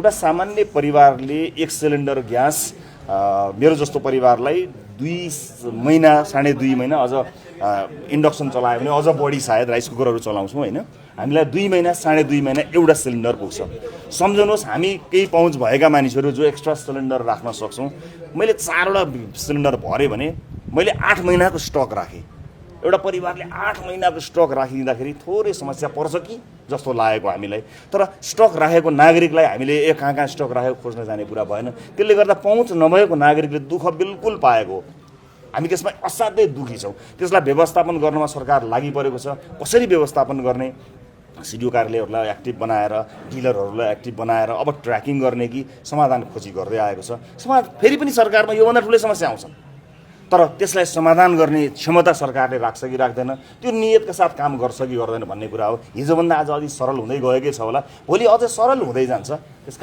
एउटा सामान्य परिवारले एक सिलिन्डर ग्यास मेरो जस्तो परिवारलाई 2 महिना 2.5 महिना अझ इन्डक्सन चलायो भने अझ बढी सायद राइस कुकरहरू चलाउँछौँ हैन। हामीलाई 2 महिना 2.5 महिना एउटा सिलिन्डर पुग्छ। सम्झनुहोस् हामी केही पहुँच भएका मानिसहरू जो एक्स्ट्रा सिलिन्डर राख्न सक्छौँ। मैले 4वटा सिलिन्डर भरे भने मैले 8 महिनाको स्टक राखेँ। एउटा परिवारले 8 महिनाको स्टक राखिदिँदाखेरि थोरै समस्या पर्छ कि जस्तो लागेको हामीलाई। तर स्टक राखेको नागरिकलाई हामीले कहाँ स्टक राखेको खोज्न जाने कुरा भएन। त्यसले गर्दा पहुँच नभएको नागरिकले दुःख बिल्कुल पाएको हो। हामी त्यसमा असाध्यै दुखी छौँ। त्यसलाई व्यवस्थापन गर्नमा सरकार लागि परेको छ। कसरी व्यवस्थापन गर्ने, सिडिओ कार्यालयहरूलाई एक्टिभ बनाएर, डिलरहरूलाई एक्टिभ बनाएर अब ट्र्याकिङ गर्ने कि समाधान खोजी गर्दै आएको छ। फेरि पनि सरकारमा योभन्दा ठुलै समस्या आउँछ, तर त्यसलाई समाधान गर्ने क्षमता सरकारले राख्छ कि राख्दैन, त्यो नियतका साथ काम गर्छ कि गर्दैन भन्ने कुरा हो। हिजोभन्दा आज अलि सरल हुँदै गएकै छ होला, भोलि अझ सरल हुँदै जान्छ। त्यसका